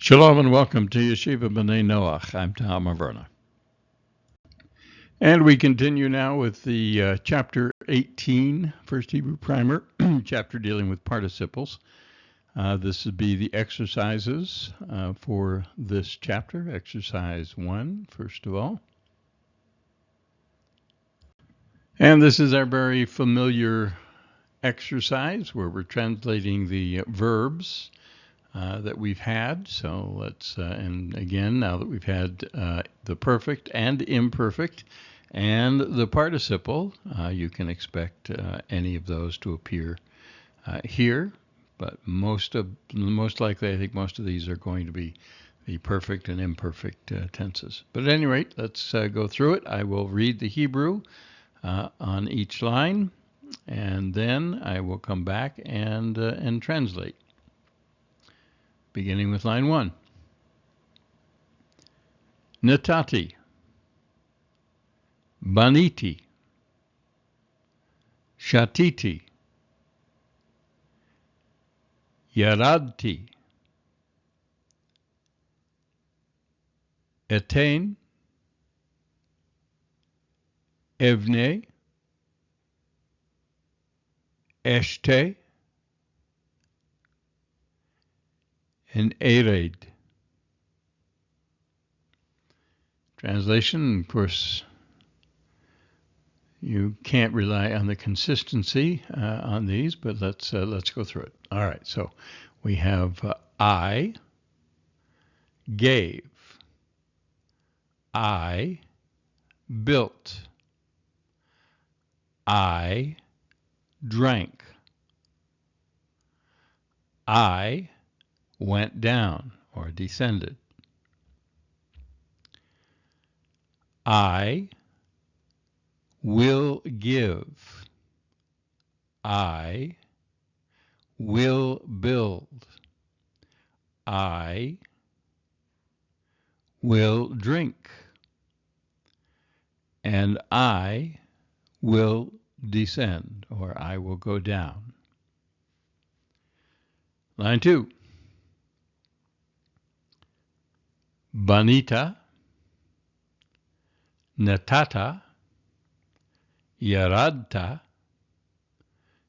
Shalom and welcome to Yeshiva B'nai Noach. I'm Tom Averna. And we continue now with the chapter 18, First Hebrew Primer, chapter dealing with participles. This would be the exercises for this chapter. Exercise 1, first of all. And this is our very familiar exercise where we're translating the verbs that we've had. So let's, and again, now that we've had the perfect and imperfect and the participle, you can expect any of those to appear here. But most likely, I think most of these are going to be the perfect and imperfect tenses. But at any rate, let's go through it. I will read the Hebrew on each line, and then I will come back and translate. Beginning with line 1. Natati, baniti, shatiti, yaradti, etain, evne, eshte, and ered. Translation, of course, you can't rely on the consistency on these, but let's go through it. All right, so we have I gave, I built, I drank, I went down or descended, I will give, I will build, I will drink, and I will descend, or I will go down. Line 2. Banita, natata, yaradta,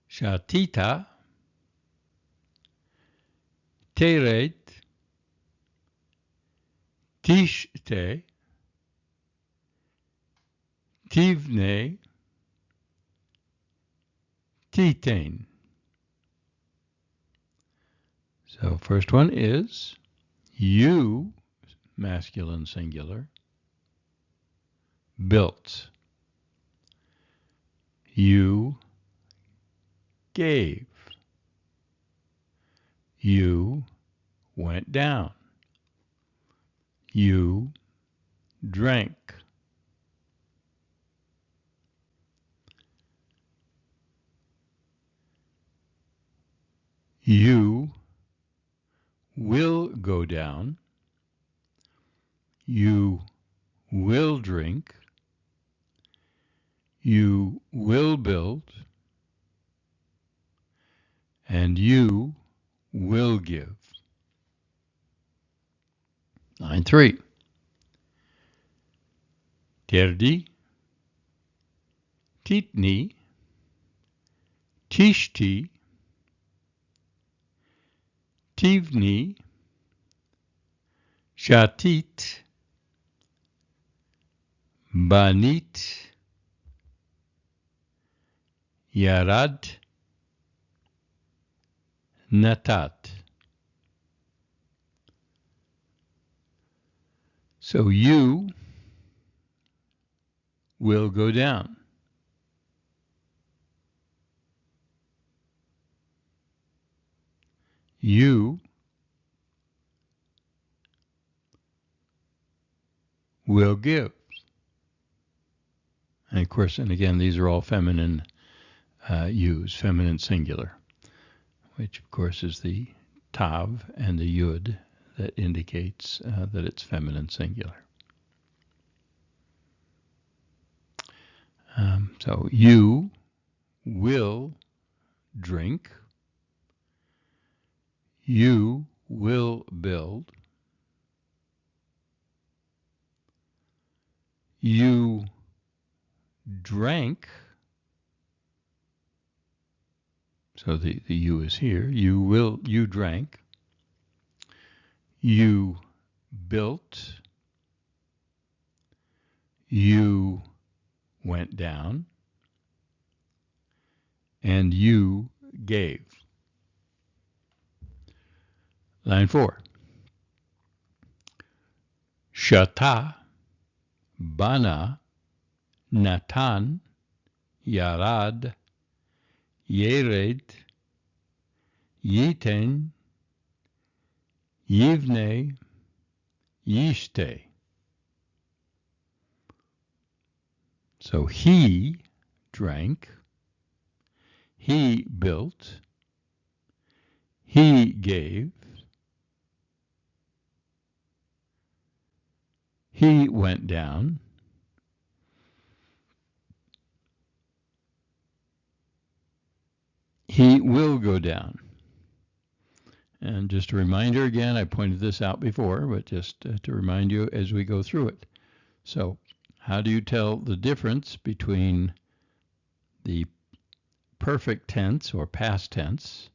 shatita, teret, tishte, tivne, titain. So first one is you, masculine singular, built. You gave. You went down. You drank. You will go down. You will drink. You will build. And you will give. Line 3. Terdi, titni, tishti, tivni, shatit, banit, yarad, natat. So you will go down. You will give. And of course, and again, these are all feminine yous, feminine singular, which of course is the tav and the yud that indicates that it's feminine singular. So you will drink. You will build. You drank. So the you is here. You drank. You built. You went down. And you gave. Line 4. Shata, bana, natan, yarad, yered, yiten, yivne, yishte. So he drank, he built, he gave, he went down, he will go down. And just a reminder again, I pointed this out before, but just to remind you as we go through it. So how do you tell the difference between the perfect tense or past tense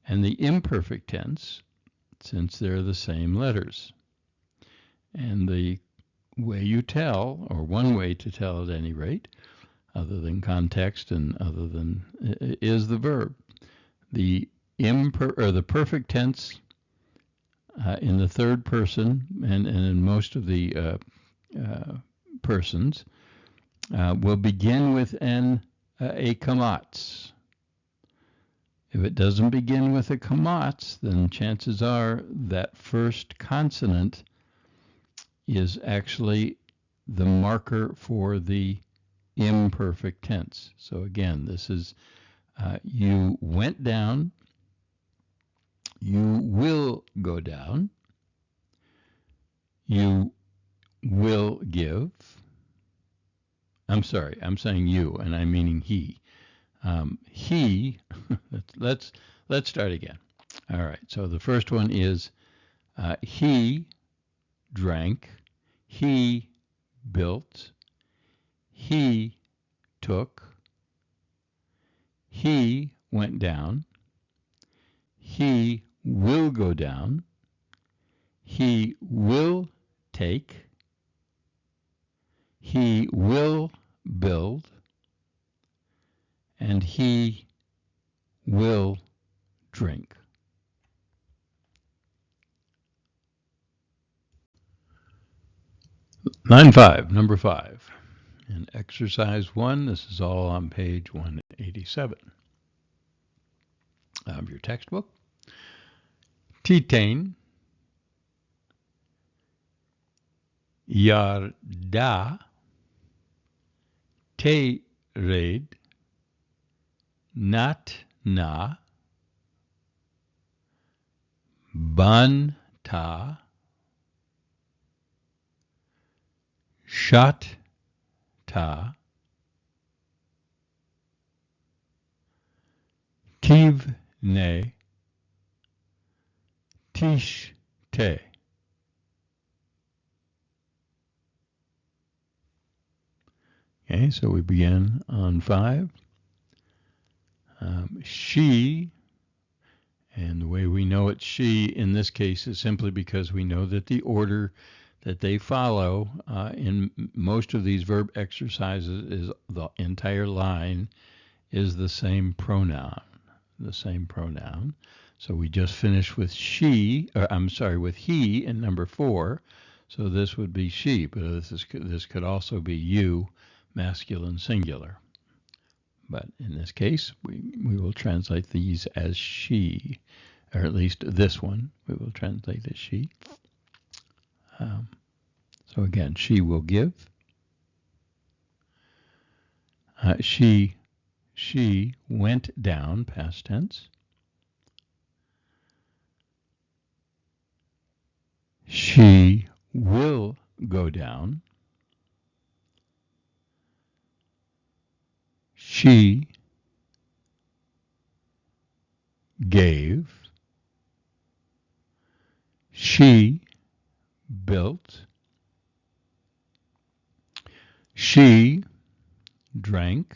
and the imperfect tense, since they're the same letters? And the way you tell, or one way to tell at any rate, other than context and other than, is the verb. The perfect tense in the third person and in most of the persons will begin with a kamatz. If it doesn't begin with a kamatz, then chances are that first consonant is actually the marker for the imperfect tense. So again, this is you went down, you will go down, you will give. I'm sorry, I'm saying you, and I'm meaning he. He, let's start again. All right, so the first one is he drank, he built, he took, he went down, he will go down, he will take, he will build, and he will drink. Line 5, number 5. In exercise 1, this is all on page 187 of your textbook. Titain, yarda, tered, natna, banta, shatta, tivne, tishte. Okay, so we begin on 5. She, and the way we know it's she in this case is simply because we know that the order that they follow in most of these verb exercises is the entire line is the same pronoun. So we just finished with she, or I'm sorry, with he in number 4. So this would be she, but this could also be you, masculine singular. But in this case, we will translate these as she, or at least this one we will translate as she. So again, she will give. She went down, past tense. She will go down. She gave. She built. She drank.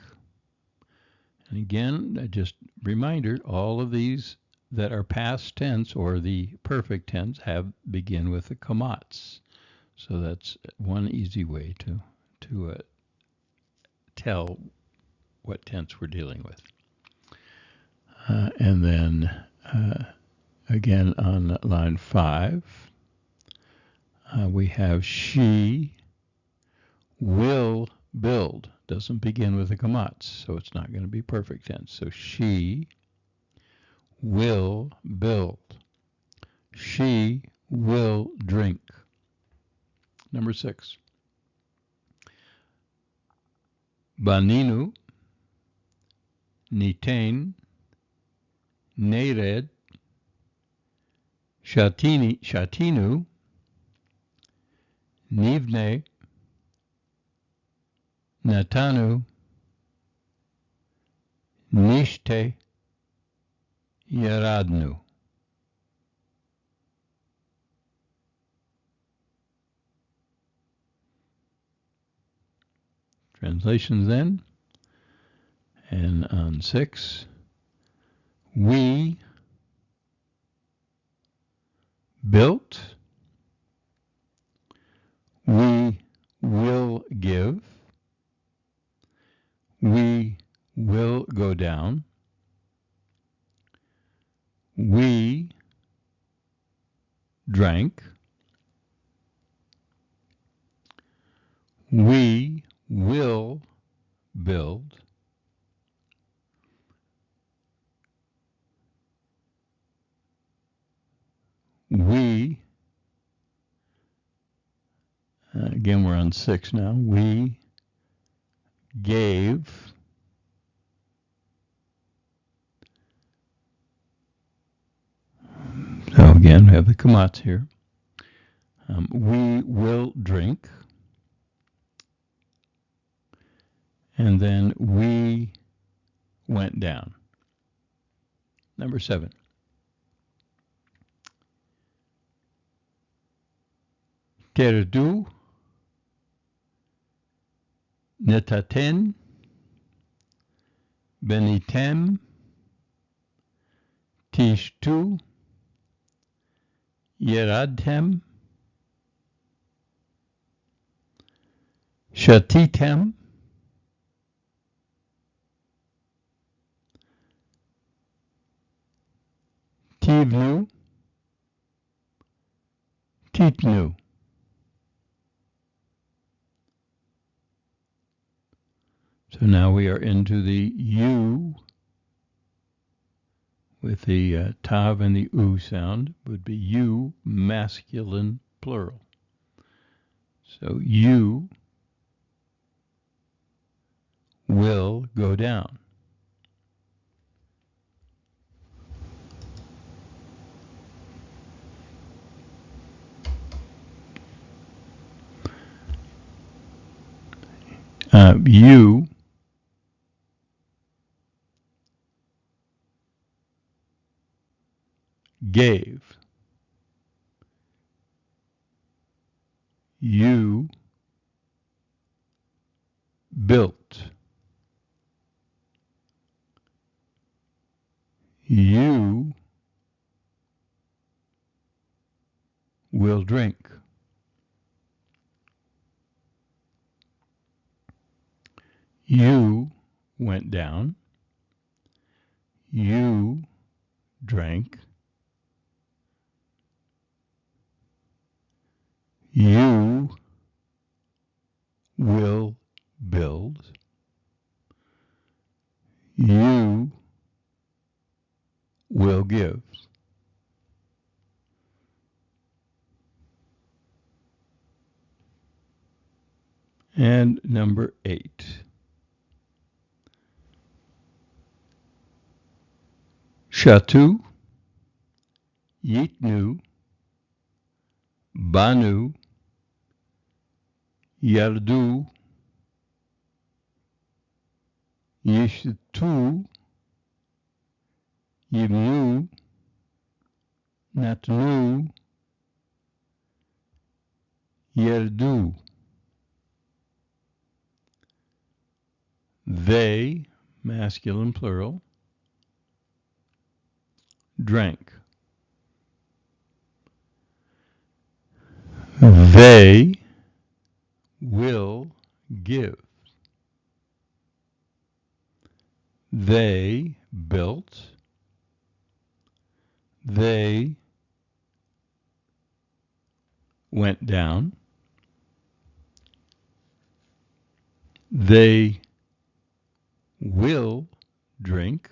And again, just reminder, all of these that are past tense or the perfect tense begin with the kamats. So that's one easy way to tell what tense we're dealing with. And then again on line 5, we have she will build. Doesn't begin with the kamats, so it's not going to be perfect tense. So she will build. She will drink. Number 6. Baninu, nitain, nered, shatinu, nivne, natanu, nishte, yaradnu. Translations then. And on 6, we built, we will give, we will go down, we drank, we will build, we, again we're on 6 now, we gave, so again we have the kamats here, we will drink, and then we went down. Number 7. Terdu, netaten, benitem, tishtu, yeradtem, shatitem, tivnu, titnu. So now we are into the U with the tav and the u sound, would be you, masculine plural. So you will go down. You gave. You built. You will drink. You went down. You drank. You will build. You will give. And number 8. Shatu, Yitnu, Banu, Yardu, Yishtu, Yimnu, Natnu, Yerdu. They, masculine plural, drank. They will give. They built. They went down. They will drink.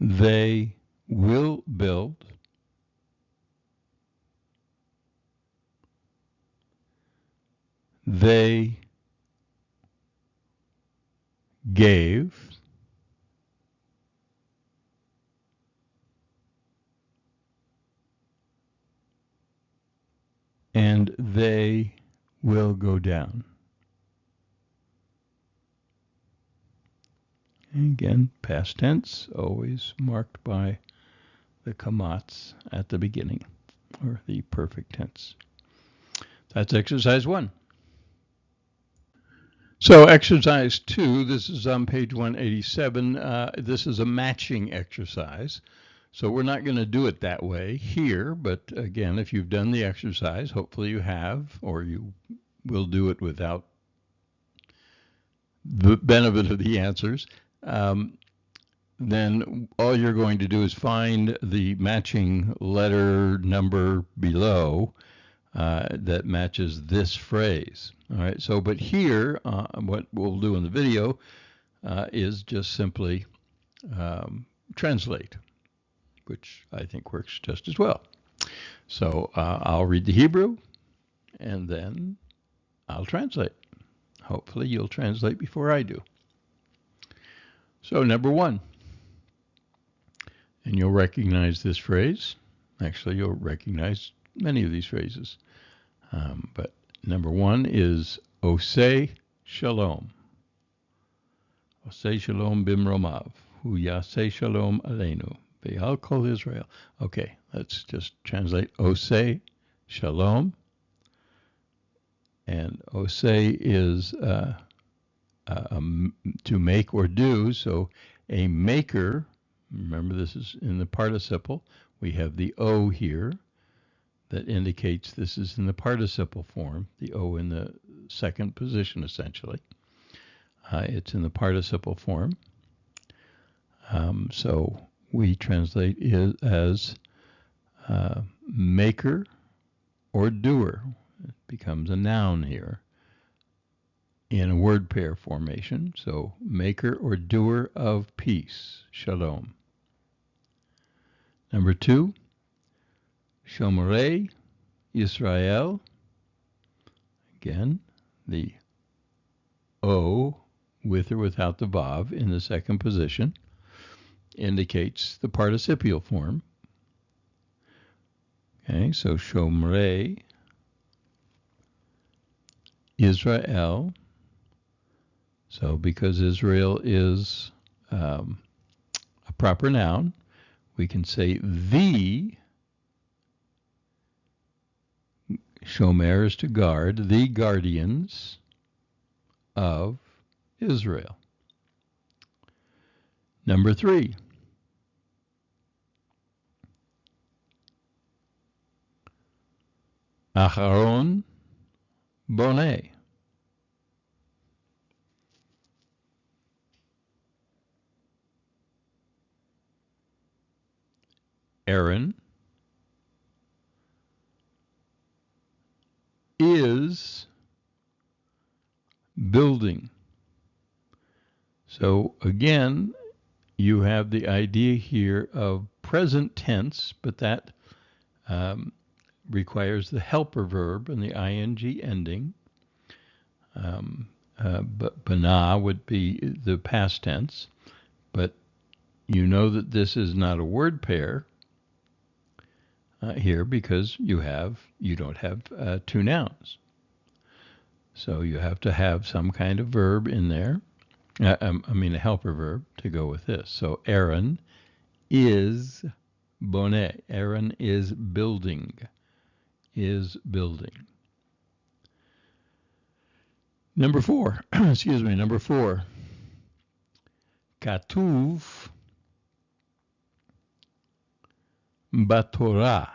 They will build. They gave. And they will go down. And again, past tense, always marked by the kamats at the beginning, or the perfect tense. That's exercise 1. So exercise 2, this is on page 187. This is a matching exercise. So we're not going to do it that way here, but again, if you've done the exercise, hopefully you have, or you will do it without the benefit of the answers. Then all you're going to do is find the matching letter number below that matches this phrase. All right. So, but here, what we'll do in the video is just simply translate, which I think works just as well. So I'll read the Hebrew, and then I'll translate. Hopefully you'll translate before I do. So number 1, and you'll recognize this phrase. Actually, you'll recognize many of these phrases. But number 1 is Oseh Shalom. Oseh Shalom Bimromav. Hu Yaseh Shalom Aleinu. Ve'al Kol Israel. Okay, let's just translate Oseh Shalom. And Oseh is to make or do. So a maker, remember this is in the participle. We have the O here that indicates this is in the participle form, the O in the second position essentially. It's in the participle form. So we translate it as maker or doer. It becomes a noun here in a word pair formation. So maker or doer of peace, shalom. Number 2, Shomrei Yisrael. Again, the O with or without the Vav in the second position indicates the participial form. Okay, so Shomrei Israel. So because Israel is a proper noun, we can say the. Shomer is to guard, the guardians of Israel. Number 3. Aharon Boneh. Aaron is building. So again, you have the idea here of present tense, but that requires the helper verb and the ing ending. But bana would be the past tense. But you know that this is not a word pair here because you don't have 2 nouns. So you have to have some kind of verb in there. A helper verb to go with this. So Aaron is boneh. Aaron is building. Is building. Number 4, excuse me, number 4. Katuv batorah.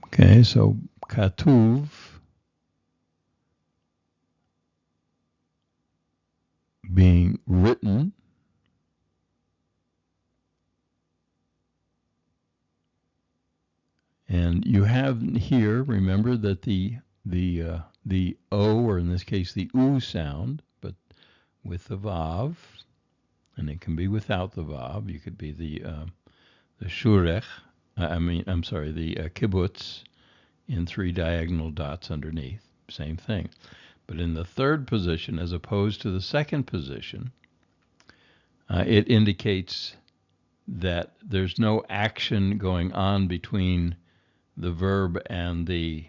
Okay, so katuv being written, and you have here, remember that the O, or in this case the U sound, but with the Vav, and it can be without the Vav. You could be the Shurech, the Kibbutz in 3 diagonal dots underneath. Same thing. But in the third position, as opposed to the second position, it indicates that there's no action going on between the verb and the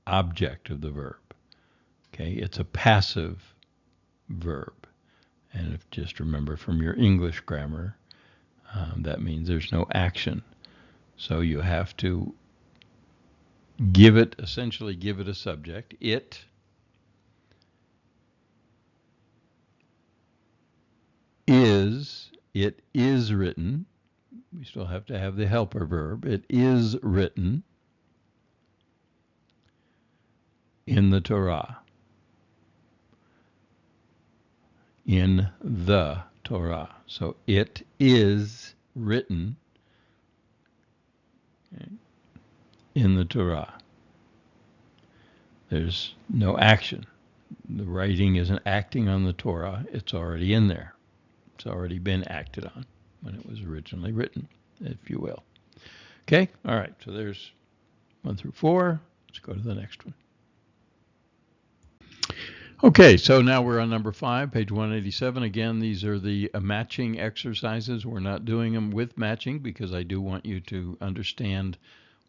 object of the verb. Okay, it's a passive verb. And if just remember from your English grammar, that means there's no action. So you have to essentially give it a subject. It is written. We still have to have the helper verb. It is written in the Torah. In the Torah. So it is written in the Torah. There's no action. The writing isn't acting on the Torah. It's already in there. It's already been acted on when it was originally written, if you will. Okay? All right. So there's 1 through 4. Let's go to the next one. Okay, so now we're on number 5, page 187. Again, these are the matching exercises. We're not doing them with matching because I do want you to understand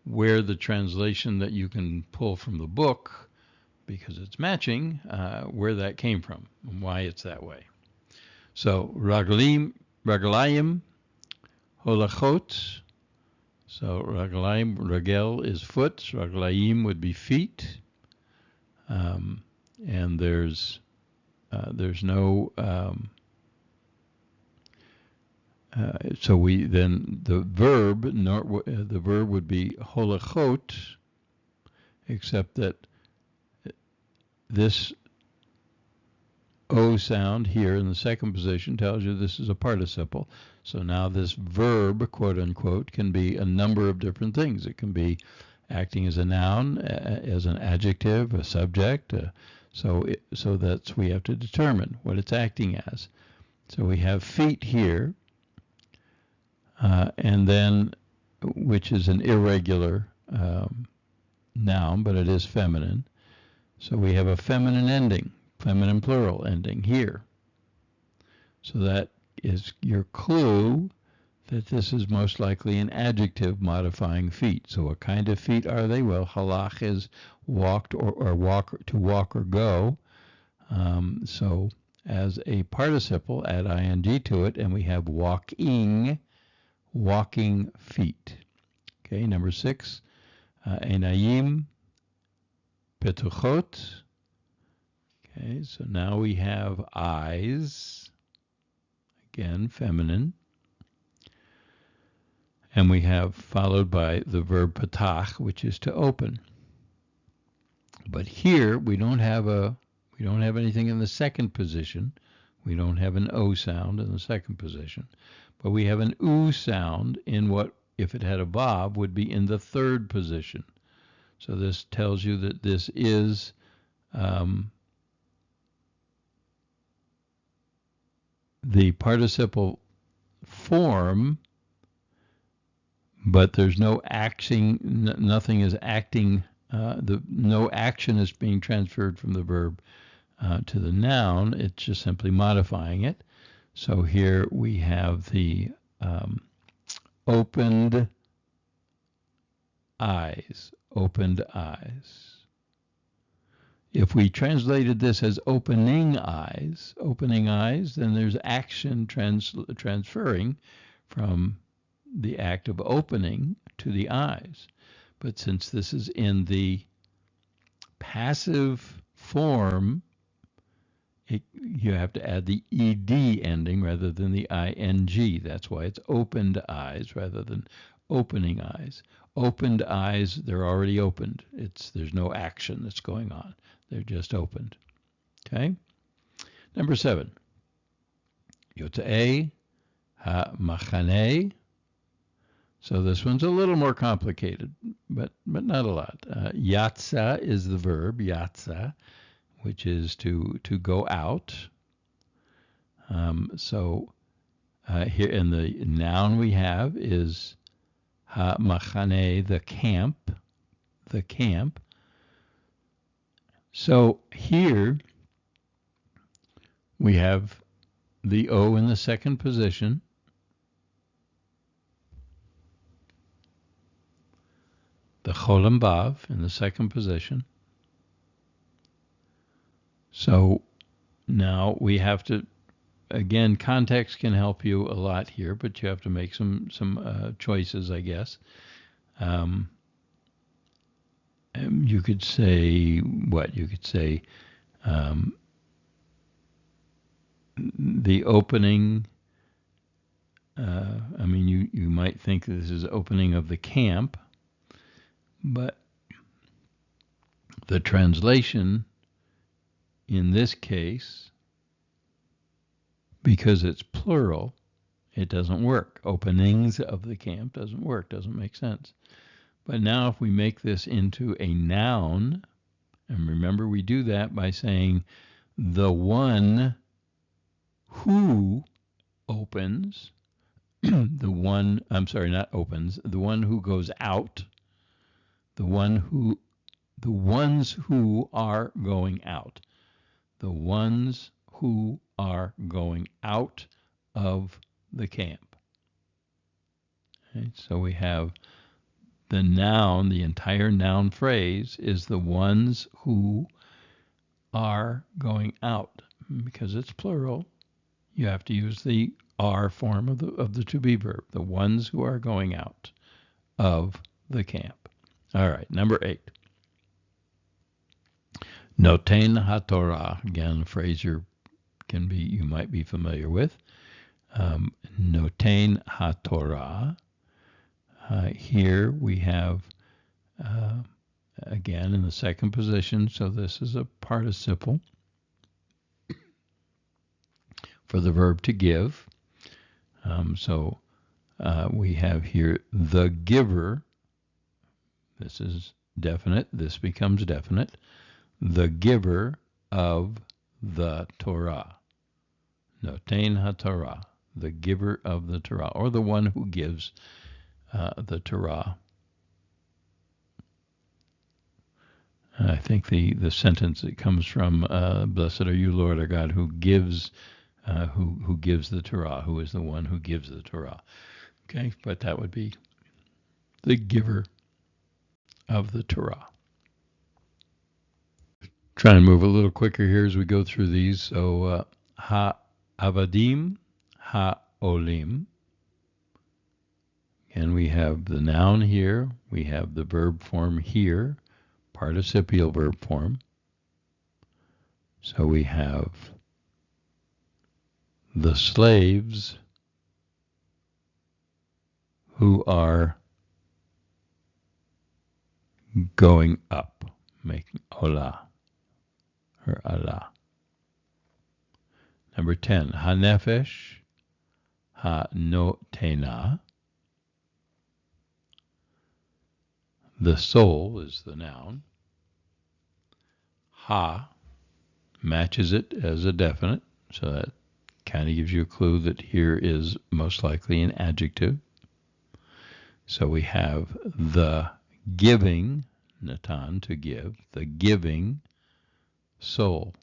where the translation that you can pull from the book, because it's matching, where that came from and why it's that way. So, raglayim, holachot. So, raglayim, ragel is foot. Raglayim would be feet. And there's no so we then the verb would be holachot, except that this O sound here in the second position tells you this is a participle. So now this verb, quote unquote, can be a number of different things. It can be acting as a noun, as an adjective, a subject. So that's we have to determine what it's acting as. So we have feet here, and then, which is an irregular noun, but it is feminine. So we have a feminine ending, feminine plural ending here. So that is your clue that this is most likely an adjective modifying feet. So what kind of feet are they? Well, halach is walked or walk, to walk or go. So as a participle, add ing to it, and we have walking feet. Okay, number 6, einayim petuchot. Okay, so now we have eyes, again, feminine. And we have followed by the verb patach, which is to open. But here we don't have anything in the second position. We don't have an O sound in the second position. But we have an U sound in what, if it had a vav, would be in the third position. So this tells you that this is the participle form, but there's no acting, nothing is acting, no action is being transferred from the verb to the noun. It's just simply modifying it. So here we have the opened eyes. If we translated this as opening eyes, then there's action transferring from the act of opening to the eyes. But since this is in the passive form, you have to add the ed ending rather than the ing. That's why it's opened eyes rather than opening eyes. Opened eyes, they're already opened. There's no action that's going on. They're just opened. Okay? Number 7. Yotzei ha-machane. So this one's a little more complicated, but not a lot. Yatsa is the verb, yatsa, which is to go out. Here in the noun we have is ha-machane, the camp. So here we have the O in the second position. The cholam bav in the second position. So now we have to, again, context can help you a lot here, but you have to make some choices, I guess. You could say what? You could say the opening. You might think this is opening of the camp, but the translation in this case, because it's plural, it doesn't work. Openings of the camp doesn't work, doesn't make sense. But now if we make this into a noun, and remember we do that by saying the one who opens, the one who goes out, the ones who are going out. The ones who are going out of the camp. Okay, so we have the noun, the entire noun phrase is the ones who are going out. Because it's plural, you have to use the are form of the to be verb. The ones who are going out of the camp. All right, number 8. Noten HaTorah, again, a phrase you might be familiar with. Noten HaTorah. Here we have, again, in the second position, so this is a participle for the verb to give. We have here the giver. This is definite. This becomes definite. The giver of the Torah. Noten HaTorah, the giver of the Torah, or the one who gives the Torah. I think the sentence that comes from "Blessed are you, Lord our God, who gives the Torah, who is the one who gives the Torah." Okay, but that would be the giver of the Torah. Try and move a little quicker here as we go through these. So, ha-avadim, ha-olim. And we have the noun here. We have the verb form here, participial verb form. So we have the slaves who are going up, making olah. Or Allah. Number 10, hanefesh ha-notena. The soul is the noun. Ha matches it as a definite, so that kind of gives you a clue that here is most likely an adjective. So we have the giving, natan, to give, the giving soul,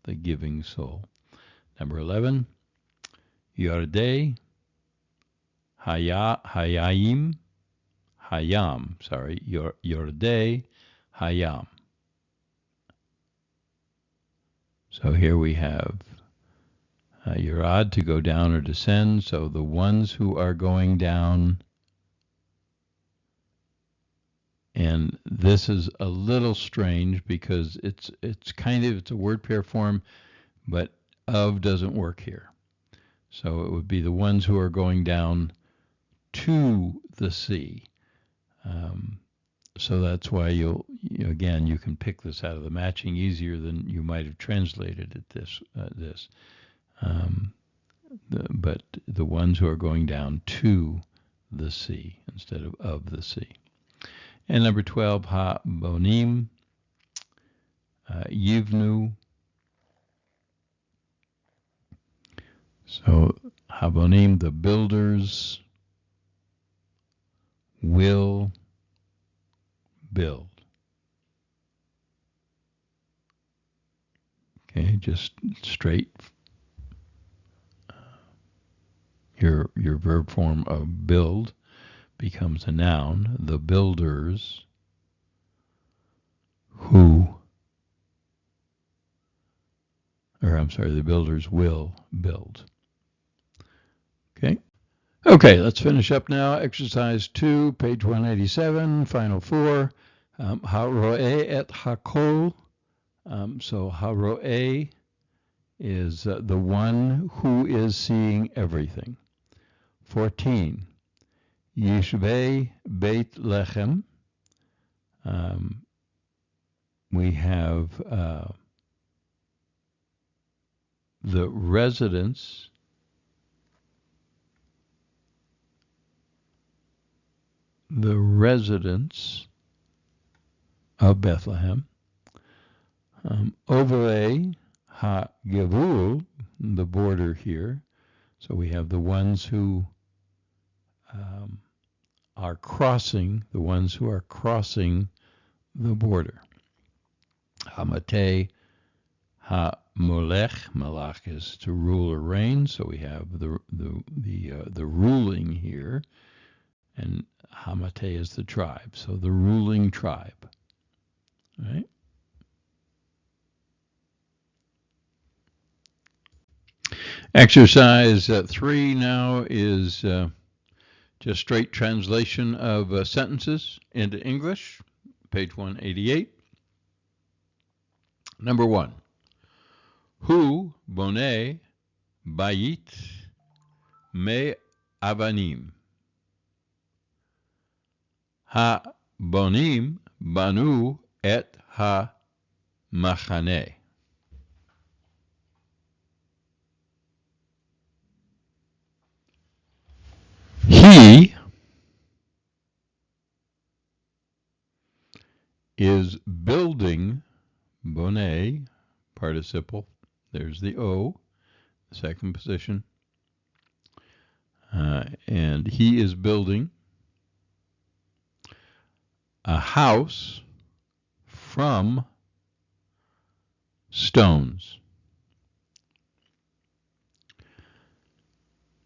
the giving soul. Number 11, Yordei Hayam, Yordei Hayam. So here we have Yerad, to go down or descend. So the ones who are going down. And this is a little strange because it's a word pair form, but of doesn't work here. So it would be the ones who are going down to the sea. So that's why you can pick this out of the matching easier than you might have translated it but the ones who are going down to the sea instead of the sea. And number 12, ha-bonim, yivnu. So ha-bonim, the builders will build. Okay, just straight. Your verb form of build becomes a noun. The builders the builders will build. Okay, let's finish up now. Exercise 2, page 187, final 4. Ha-ro'eh et hakol. So ha-ro'eh is the one who is seeing everything. 14. Yeshvei Beit Lechem. We have the residents of Bethlehem. Overlay ha-gevul, the border here. So we have the ones who are crossing the border. Hamate ha-molech, malach is to rule or reign. So we have the ruling here, and Hamate is the tribe. So the ruling tribe, right? Exercise 3 now is just straight translation of sentences into English, page 188. Number 1. Hu boneh bayit me avanim. Ha bonim banu et ha machane. He is building, boneh, participle. There's the O, second position. And he is building a house from stones.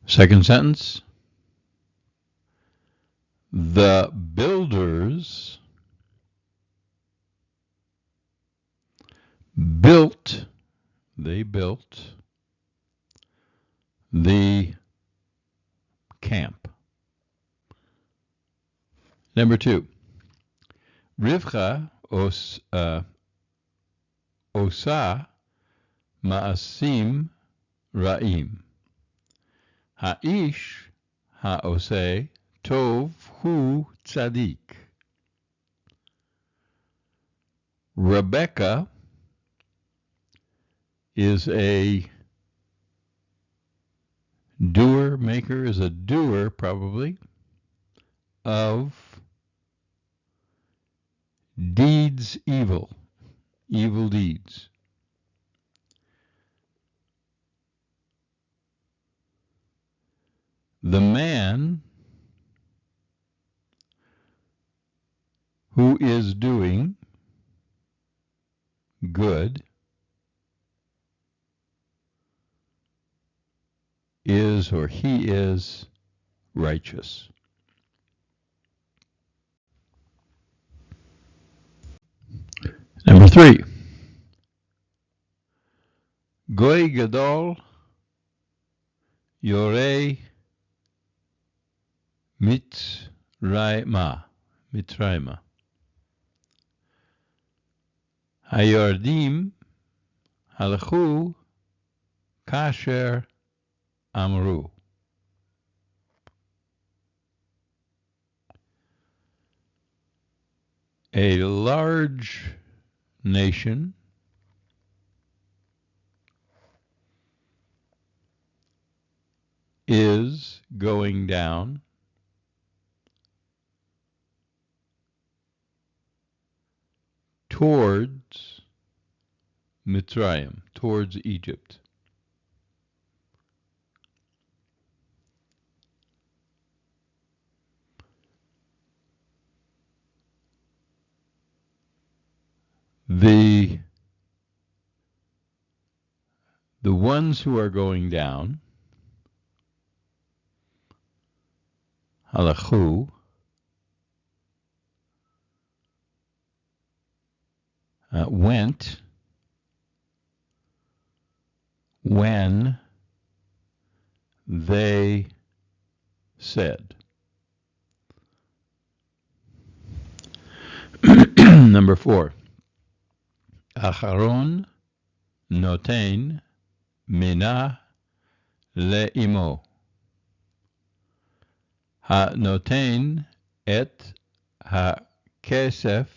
Second sentence. The builders built the camp. Number 2. Rivka osa ma'asim ra'im. Ha'ish ha'oseh tov hu tzadik. Rebecca is a doer probably, of deeds evil deeds. The man who is doing good is, or he is, righteous. Number 3. Goy Gadol Yorei Mitzrayma. Hayardim Halchu Kasher Amru. A large nation is going down towards Mitzrayim, towards Egypt. The ones who are going down, halachu, went when they said. Number 4. Acharon noten mina le'imo. Ha-noten et ha-kesef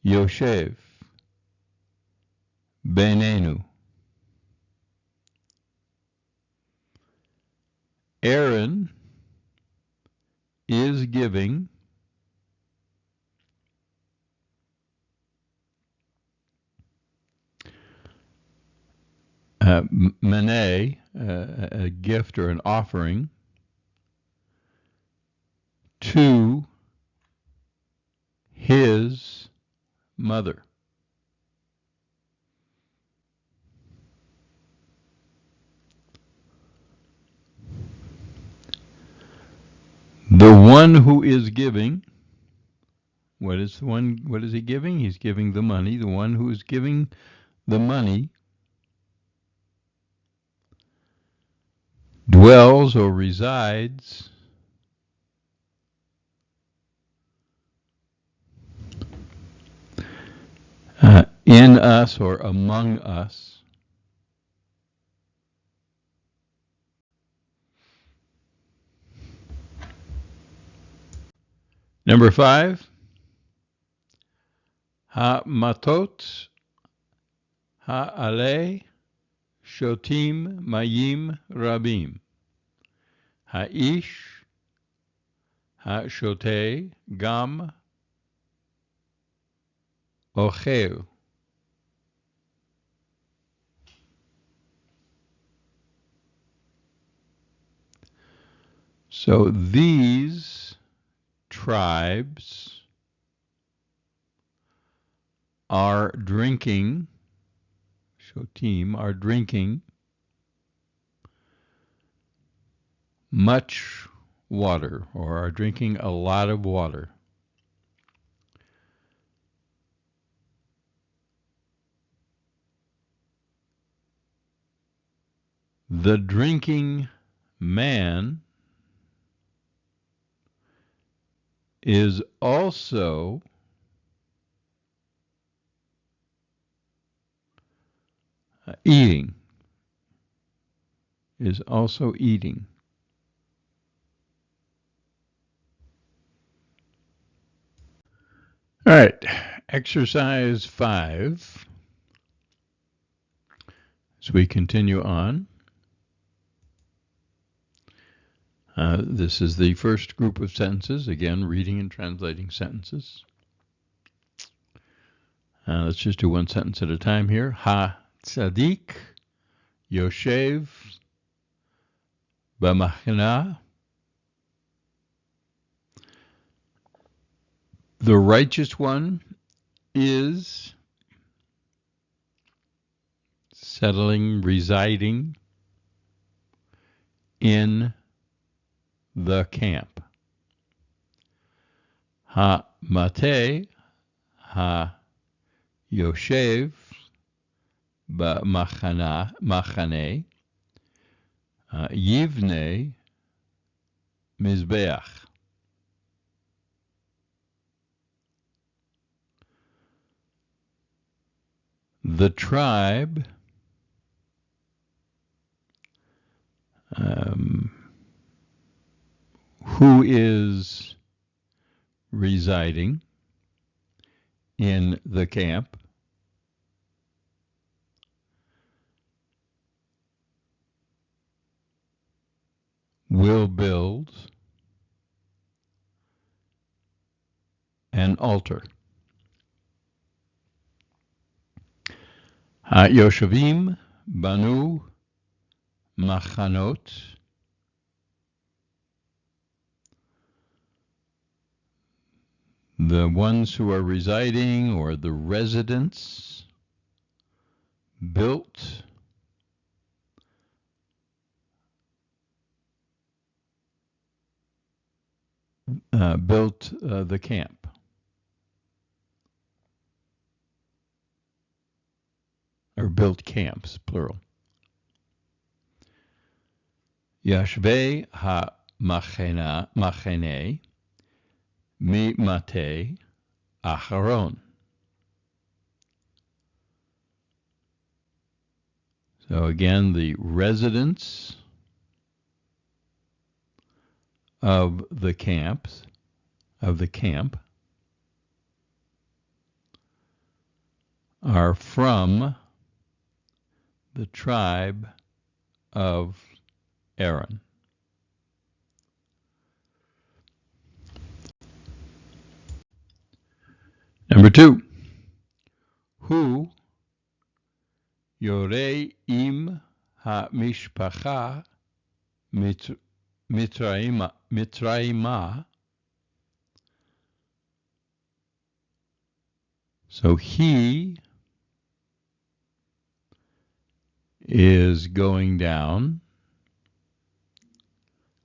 yoshev benenu. Aaron is giving Manet, a gift or an offering, to his mother. The one who is giving, what is he giving? He's giving the money. The one who is giving the money dwells or resides in us or among us. Number 5, ha-matot ha-ale shotim mayim rabim. Ha-ish ha-shotei gam ochel. So these tribes are drinking, shotim are drinking much water, or are drinking a lot of water. The drinking man is also eating. All right, exercise 5. As we continue on, this is the first group of sentences. Again, reading and translating sentences. Let's just do one sentence at a time here. Ha-tzadik yoshev b'machna. The righteous one is residing in the camp. Ha-mate ha-yoshev b'machane. Yivne Mizbeach. The tribe who is residing in the camp will build an altar. Yoshavim banu machanot. The ones who are residing, or the residents, built the camp. Or built camps, plural. Yashvei ha-machene mi-mate Aharon. So again, the residents of the camp, are from the tribe of Aaron. Number 2. Hu yorei im ha-mishpacha mitraima. So he is going down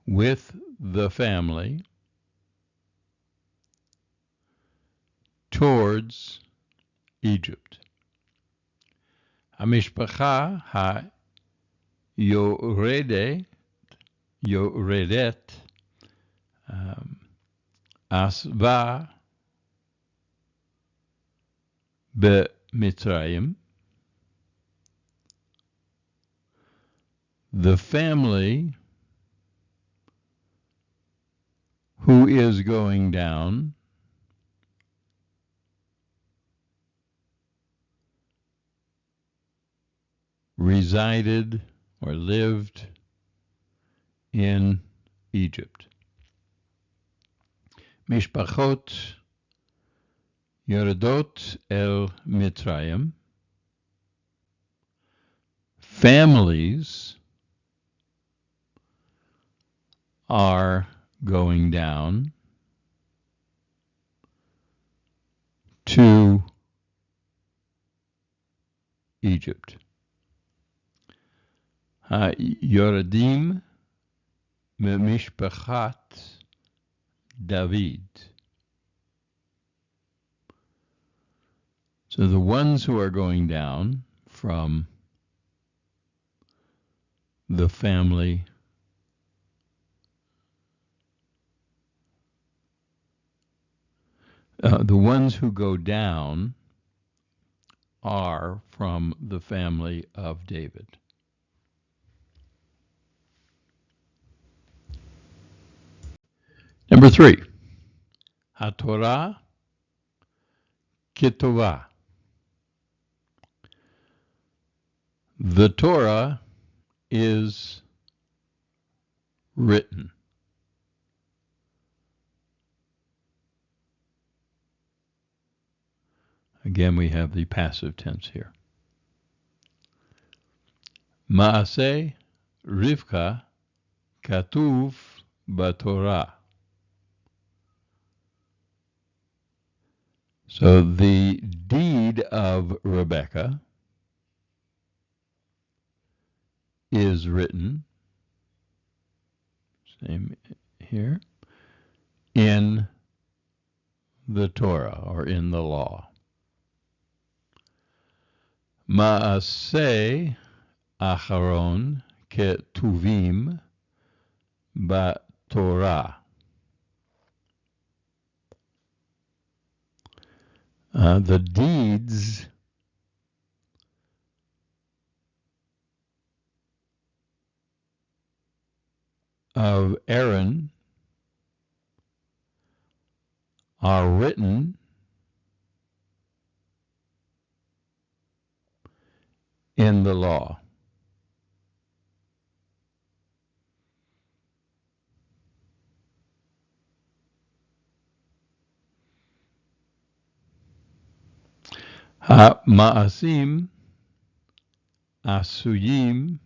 with the family towards Egypt. Hamishpacha ha-yoredet asva be-mitzrayim. The family who is going down resided or lived in Egypt. Mishpachot yoredot el Mitzrayim. Families are going down to Egypt. Yoredim memishpachat David. So the ones who are going down from the family the ones who go down are from the family of David. Number 3, HaTorah Ketovah. The Torah is written. Again, we have the passive tense here. Maaseh Rivka Katuv Batorah. So the deed of Rebekah is written, same here, in the Torah or in the law. Maaseh Aharon ketuvim baTorah. The deeds of Aaron are written in the law. Ma'asim asuyim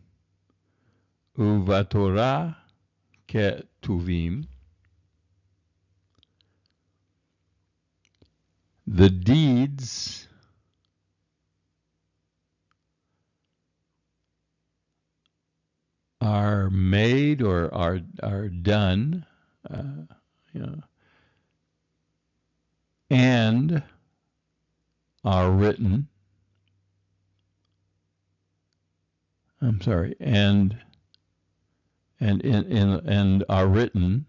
uvatorah ketuvim. The deeds are made or are done, and are written. I'm sorry, and are written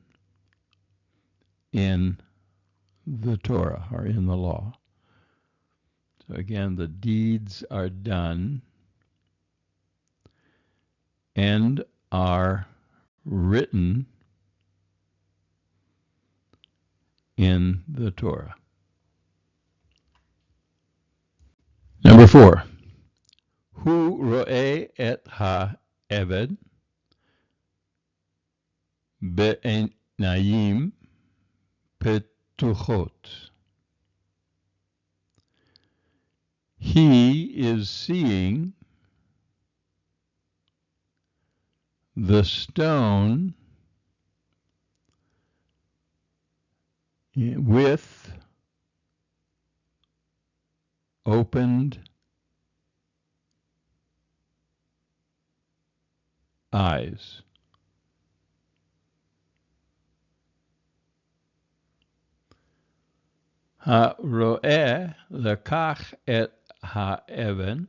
in the Torah or in the law. So again, the deeds are done and are written in the Torah. Number 4. Hu ro'eh et ha'eved be'enayim petuchot. He is seeing the stone with opened eyes. Ha'ro'eh lekach et ha'even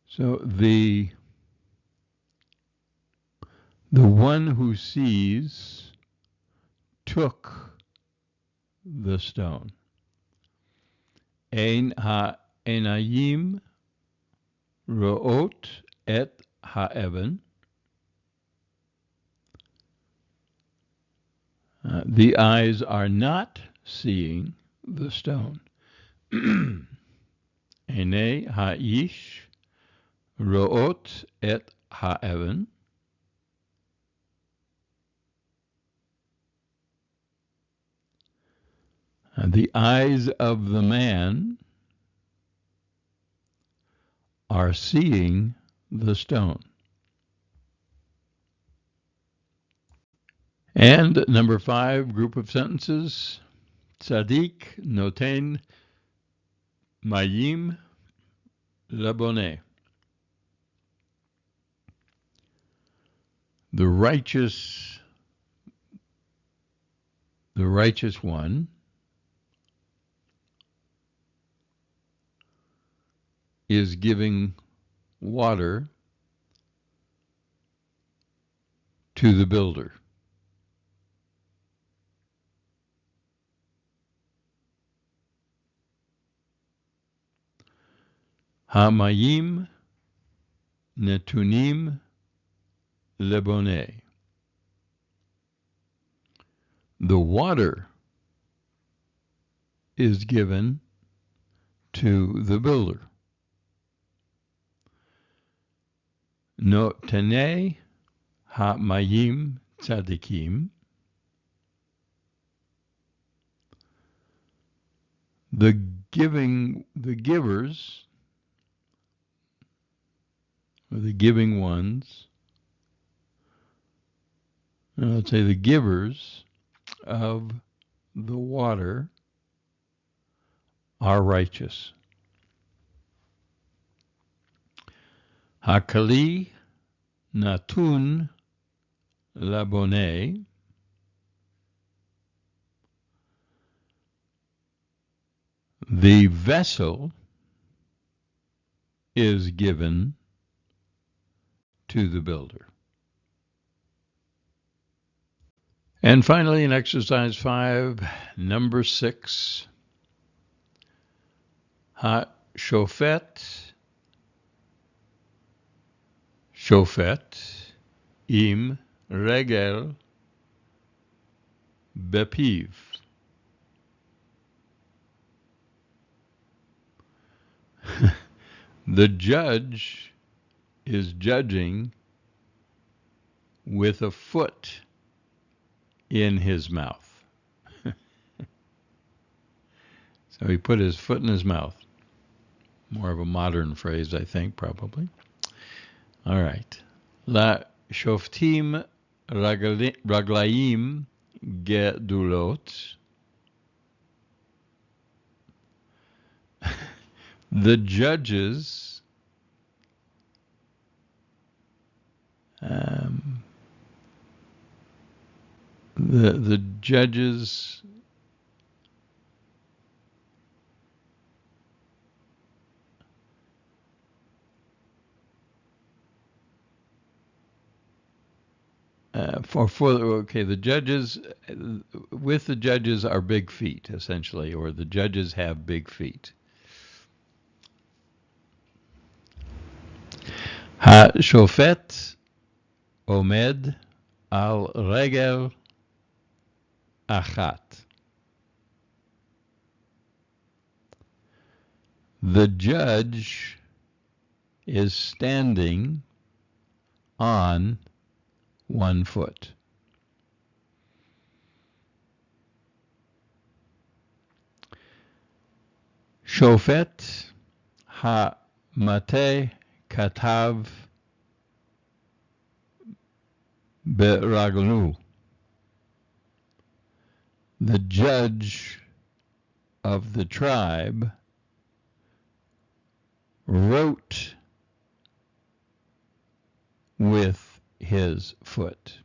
So the one who sees took the stone. Ein ha'enayim ro'ot et ha'even. The eyes are not seeing the stone. Enei ha'ish ro'ot et ha'even. The eyes of the man are seeing the stone. And number 5, group of sentences. Tzadik noten mayim laboneh. The righteous one is giving water to the builder. Hamayim netunim leboneh. The water is given to the builder. Notenei hamayim tzadikim. The givers, or the giving ones, let's say the givers of the water are righteous. Hakali natun la bonnet, the vessel is given to the builder. And finally, in exercise 5, number 6, ha-shofet, shofet, im regel bepiv. The judge is judging with a foot in his mouth. So he put his foot in his mouth. More of a modern phrase, I think, probably. All right. La shoftim raglaim gedulot. The judges the judges the judges with the judges are big feet, essentially, or the judges have big feet. Ha-shofet omed al regel achat. The judge is standing on one foot. Shofet ha-mate katav beraglu. The judge of the tribe wrote with his foot.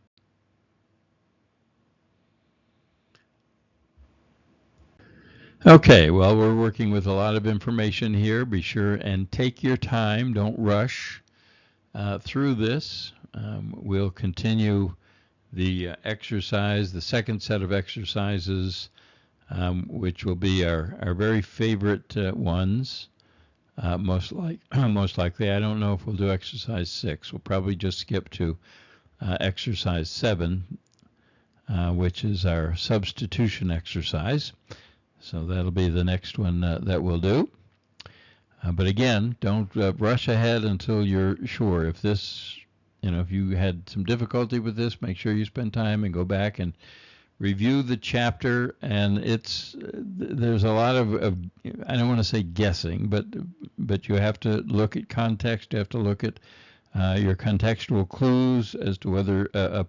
Okay, well, we're working with a lot of information here. Be sure and take your time. Don't rush through this. We'll continue the exercise, the second set of exercises, which will be our very favorite ones. Most likely. I don't know if we'll do exercise 6. We'll probably just skip to exercise 7, which is our substitution exercise. So that'll be the next one that we'll do. But again, don't rush ahead until you're sure. If this, if you had some difficulty with this, make sure you spend time and go back and review the chapter. And there's a lot of I don't want to say guessing, but you have to look at context. You have to look at your contextual clues as to whether a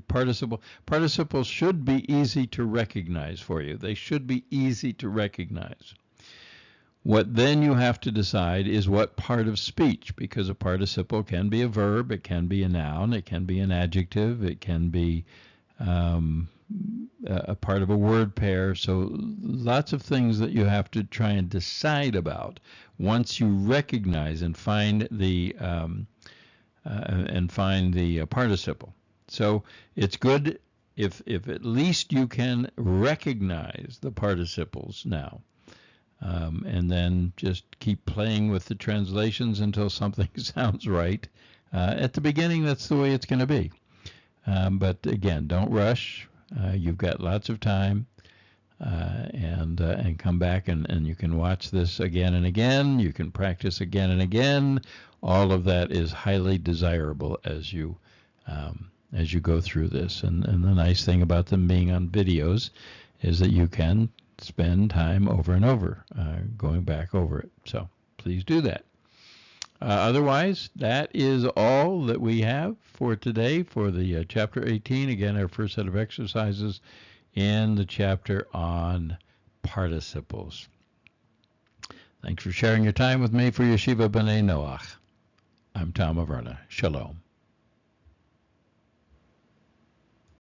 participles should be easy to recognize for you. They should be easy to recognize. What then you have to decide is what part of speech, because a participle can be a verb, it can be a noun, it can be an adjective, it can be a part of a word pair. So lots of things that you have to try and decide about once you recognize and find the participle. So it's good if at least you can recognize the participles now. And then just keep playing with the translations until something sounds right. At the beginning, that's the way it's going to be. But again, don't rush. You've got lots of time, and come back and you can watch this again and again. You can practice again and again. All of that is highly desirable as you go through this. And the nice thing about them being on videos is that you can spend time over and over going back over it. So please do that. Otherwise, that is all that we have for today for the Chapter 18. Again, our first set of exercises in the chapter on participles. Thanks for sharing your time with me for Yeshiva B'nai Noach. I'm Tom Averna. Shalom.